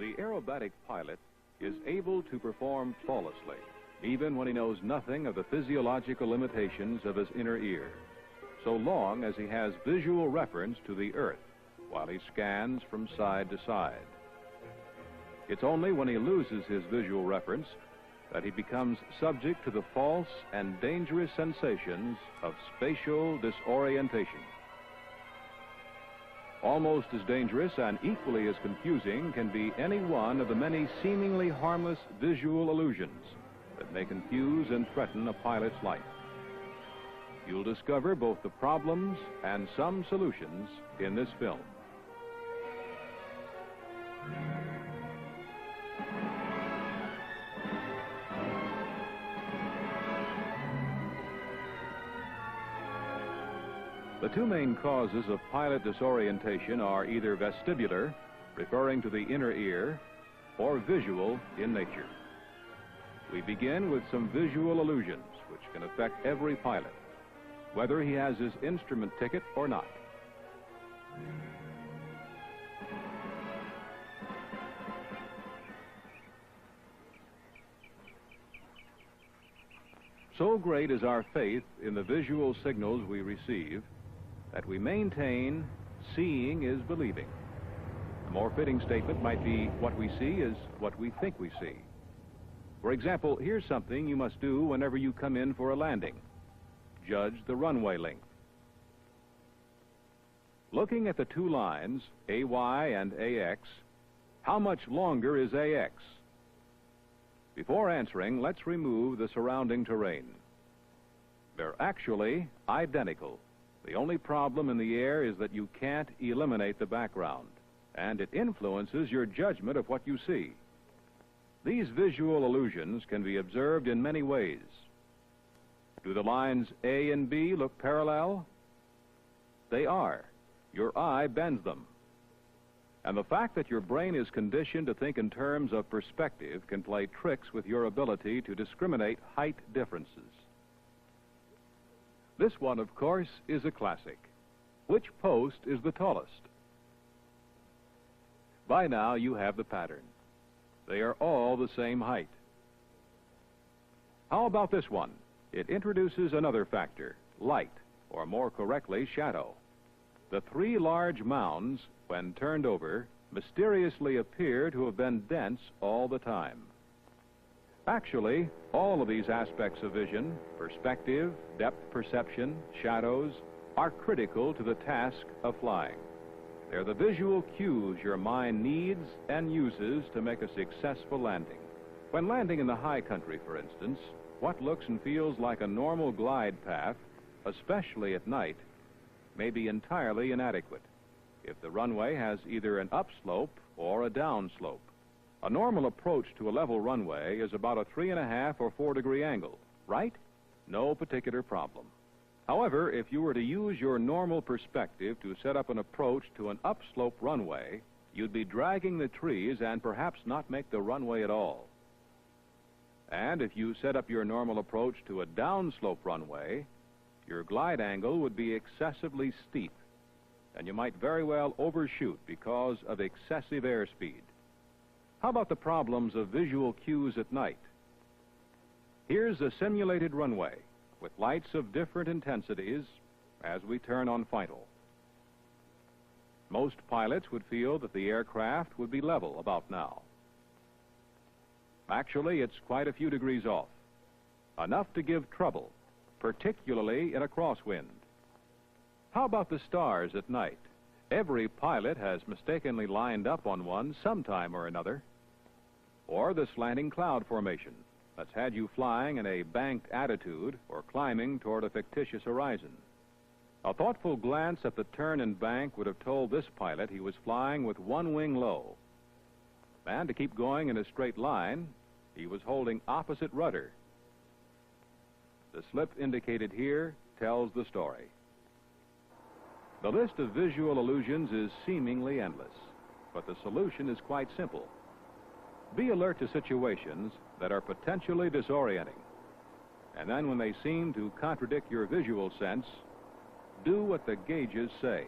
The aerobatic pilot is able to perform flawlessly, even when he knows nothing of the physiological limitations of his inner ear, so long as he has visual reference to the Earth while he scans from side to side. It's only when he loses his visual reference that he becomes subject to the false and dangerous sensations of spatial disorientation. Almost as dangerous and equally as confusing can be any one of the many seemingly harmless visual illusions that may confuse and threaten a pilot's life. You'll discover both the problems and some solutions in this film. The two main causes of pilot disorientation are either vestibular, referring to the inner ear, or visual in nature. We begin with some visual illusions which can affect every pilot, whether he has his instrument ticket or not. So great is our faith in the visual signals we receive that we maintain seeing is believing. A more fitting statement might be what we see is what we think we see. For example, here's something you must do whenever you come in for a landing. Judge the runway length. Looking at the two lines, AY and AX, how much longer is AX? Before answering, let's remove the surrounding terrain. They're actually identical. The only problem in the air is that you can't eliminate the background, and it influences your judgment of what you see. These visual illusions can be observed in many ways. Do the lines A and B look parallel? They are. Your eye bends them. And the fact that your brain is conditioned to think in terms of perspective can play tricks with your ability to discriminate height differences. This one, of course, is a classic. Which post is the tallest? By now, you have the pattern. They are all the same height. How about this one? It introduces another factor, light, or more correctly, shadow. The three large mounds, when turned over, mysteriously appear to have been dense all the time. Actually, all of these aspects of vision, perspective, depth perception, shadows, are critical to the task of flying. They're the visual cues your mind needs and uses to make a successful landing. When landing in the high country, for instance, what looks and feels like a normal glide path, especially at night, may be entirely inadequate if the runway has either an upslope or a downslope. A normal approach to a level runway is about a 3.5 or 4 degree angle, right? No particular problem. However, if you were to use your normal perspective to set up an approach to an upslope runway, you'd be dragging the trees and perhaps not make the runway at all. And if you set up your normal approach to a downslope runway, your glide angle would be excessively steep, and you might very well overshoot because of excessive airspeed. How about the problems of visual cues at night? Here's a simulated runway with lights of different intensities as we turn on final. Most pilots would feel that the aircraft would be level about now. Actually, it's quite a few degrees off, enough to give trouble, particularly in a crosswind. How about the stars at night? Every pilot has mistakenly lined up on one sometime or another. Or the slanting cloud formation that's had you flying in a banked attitude or climbing toward a fictitious horizon. A thoughtful glance at the turn and bank would have told this pilot he was flying with one wing low. And to keep going in a straight line, he was holding opposite rudder. The slip indicated here tells the story. The list of visual illusions is seemingly endless, but the solution is quite simple. Be alert to situations that are potentially disorienting, and then when they seem to contradict your visual sense, do what the gauges say.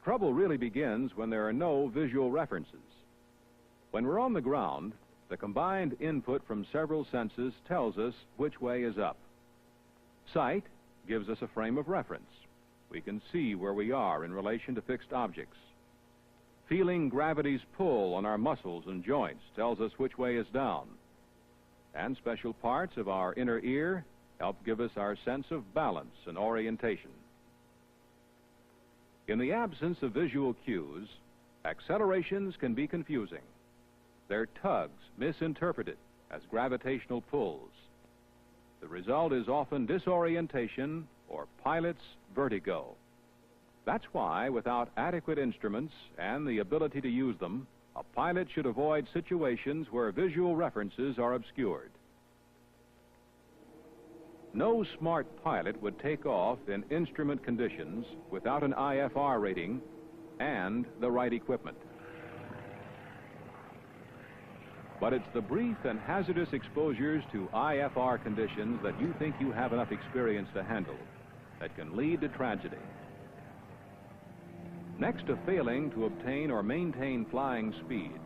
Trouble really begins when there are no visual references. When we're on the ground, the combined input from several senses tells us which way is up. Sight gives us a frame of reference. We can see where we are in relation to fixed objects. Feeling gravity's pull on our muscles and joints tells us which way is down. And special parts of our inner ear help give us our sense of balance and orientation. In the absence of visual cues, accelerations can be confusing. Their tugs misinterpreted as gravitational pulls. The result is often disorientation or pilot's vertigo. That's why, without adequate instruments and the ability to use them, a pilot should avoid situations where visual references are obscured. No smart pilot would take off in instrument conditions without an IFR rating and the right equipment. But it's the brief and hazardous exposures to IFR conditions that you think you have enough experience to handle that can lead to tragedy. Next to failing to obtain or maintain flying speed,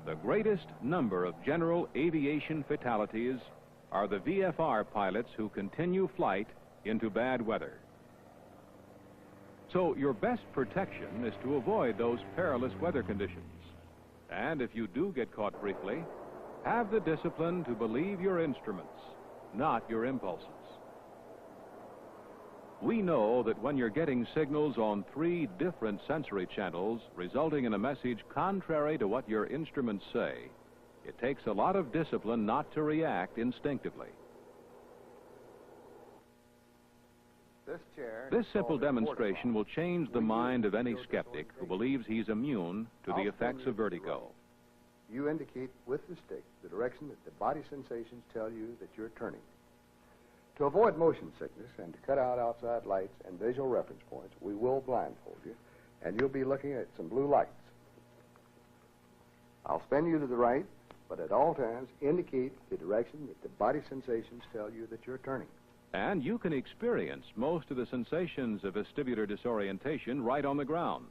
the greatest number of general aviation fatalities are the VFR pilots who continue flight into bad weather. So your best protection is to avoid those perilous weather conditions. And if you do get caught briefly, have the discipline to believe your instruments, not your impulses. We know that when you're getting signals on 3 different sensory channels resulting in a message contrary to what your instruments say, it takes a lot of discipline not to react instinctively. This simple demonstration will change the mind of any skeptic who believes he's immune to the effects of vertigo. You indicate with the stick the direction that the body sensations tell you that you're turning. To avoid motion sickness and to cut out outside lights and visual reference points, we will blindfold you, and you'll be looking at some blue lights. I'll spin you to the right, but at all times indicate the direction that the body sensations tell you that you're turning. And you can experience most of the sensations of vestibular disorientation right on the ground.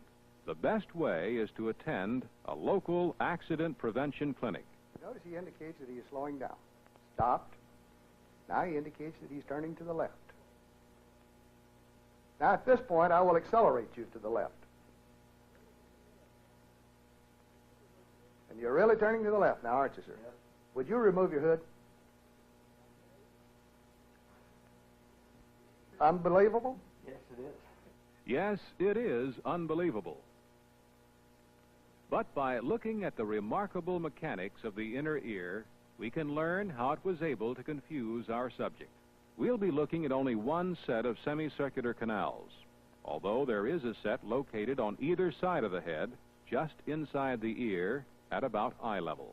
The best way is to attend a local accident prevention clinic. Notice he indicates that he is slowing down. Stopped. Now he indicates that he's turning to the left. Now at this point, I will accelerate you to the left. And you're really turning to the left now, aren't you, sir? Yes. Would you remove your hood? Unbelievable? Yes, it is. Yes, it is unbelievable. But by looking at the remarkable mechanics of the inner ear, we can learn how it was able to confuse our subject. We'll be looking at only one set of semicircular canals, although there is a set located on either side of the head, just inside the ear, at about eye level.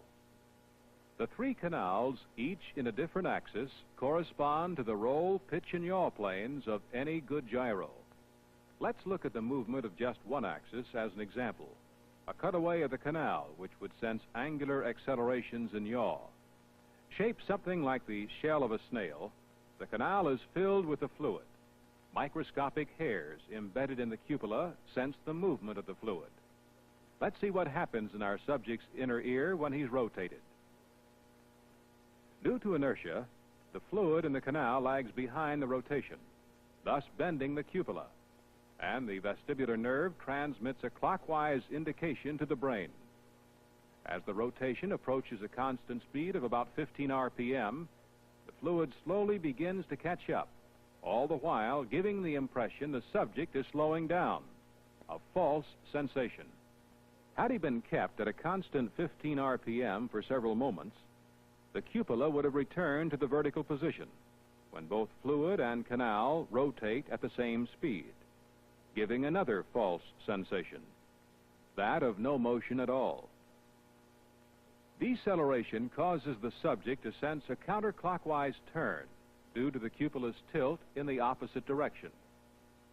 The 3 canals, each in a different axis, correspond to the roll, pitch, and yaw planes of any good gyro. Let's look at the movement of just one axis as an example. A cutaway of the canal, which would sense angular accelerations in yaw. Shaped something like the shell of a snail, the canal is filled with the fluid. Microscopic hairs embedded in the cupula sense the movement of the fluid. Let's see what happens in our subject's inner ear when he's rotated. Due to inertia, the fluid in the canal lags behind the rotation, thus bending the cupula, and the vestibular nerve transmits a clockwise indication to the brain. As the rotation approaches a constant speed of about 15 RPM, the fluid slowly begins to catch up, all the while giving the impression the subject is slowing down, a false sensation. Had he been kept at a constant 15 RPM for several moments, the cupula would have returned to the vertical position when both fluid and canal rotate at the same speed, giving another false sensation, that of no motion at all. Deceleration causes the subject to sense a counterclockwise turn due to the cupula's tilt in the opposite direction.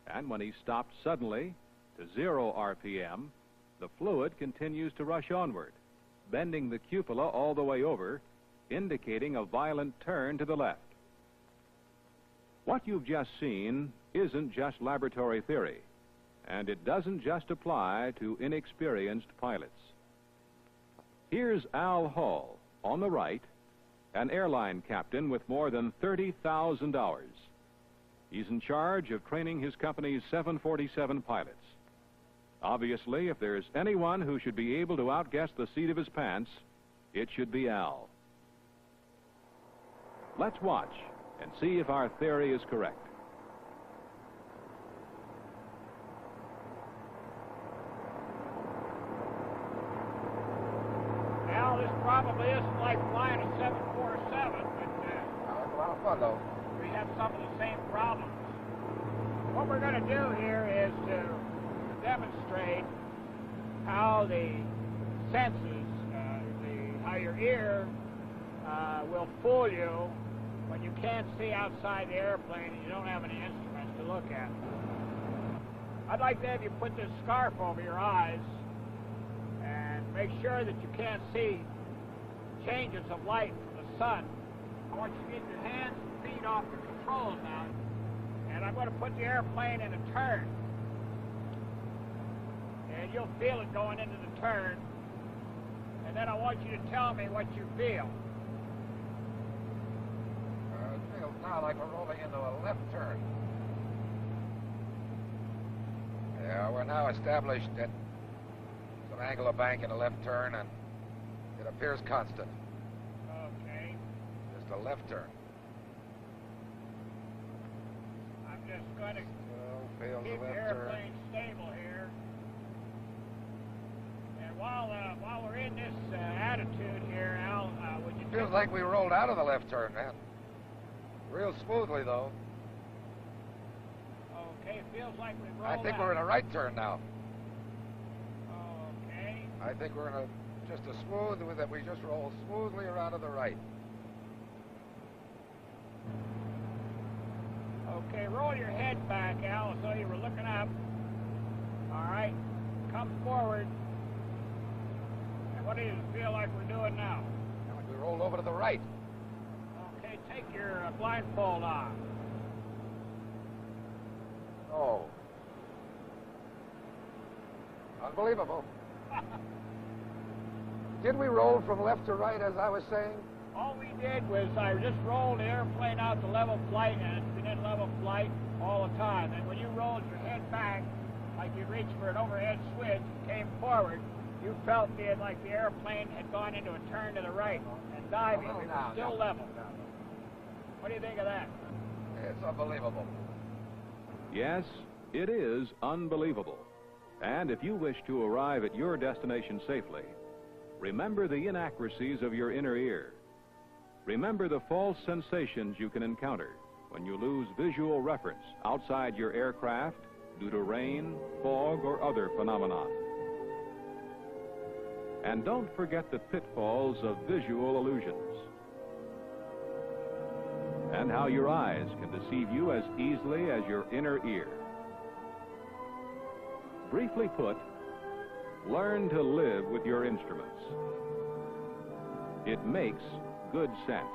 And when he stopped suddenly to 0 RPM, the fluid continues to rush onward, bending the cupula all the way over, indicating a violent turn to the left. What you've just seen isn't just laboratory theory, and it doesn't just apply to inexperienced pilots. Here's Al Hall, on the right, an airline captain with more than $30,000. He's in charge of training his company's 747 pilots. Obviously, if there's anyone who should be able to outguess the seat of his pants, it should be Al. Let's watch and see if our theory is correct. Al, this probably isn't like flying a 747, but It's a lot of fun, though. we have some of the same problems. What we're going to do here is to demonstrate how the senses, how your ear will fool you when you can't see outside the airplane and you don't have any instruments to look at. I'd like to have you put this scarf over your eyes and make sure that you can't see changes of light from the sun. I want you to get your hands and feet off the controls now, and I'm going to put the airplane in a turn. And you'll feel it going into the turn, and then I want you to tell me what you feel. It feels now like we're rolling into a left turn. Yeah, we're now established at some angle of bank in a left turn, and it appears constant. Okay. Just a left turn. I'm just going to Feels keep a the left airplane stable here. And while we're in this attitude here, Al, would you turn. Feels like we rolled out of the left turn, man. Real smoothly, though. Okay, it feels like we rolled I think out. we're in a right turn now. Okay. I think we're in just a smooth, that we just roll smoothly around to the right. Okay, roll your head back, Al, as though you were looking up. All right, come forward. And what do you feel like we're doing now? Like we rolled over to the right. Okay, take your blindfold off. Oh. Unbelievable. Did we roll from left to right, as I was saying? All we did was I just rolled the airplane out to level flight, and it's been in level flight all the time. And when you rolled your head back, like you reached for an overhead switch and came forward, you felt like the airplane had gone into a turn to the right and diving. We were still level. What do you think of that? It's unbelievable. Yes, it is unbelievable. And if you wish to arrive at your destination safely, remember the inaccuracies of your inner ear. Remember the false sensations you can encounter when you lose visual reference outside your aircraft due to rain, fog, or other phenomena. And don't forget the pitfalls of visual illusions and how your eyes can deceive you as easily as your inner ear. Briefly put, learn to live with your instruments. It makes good sense.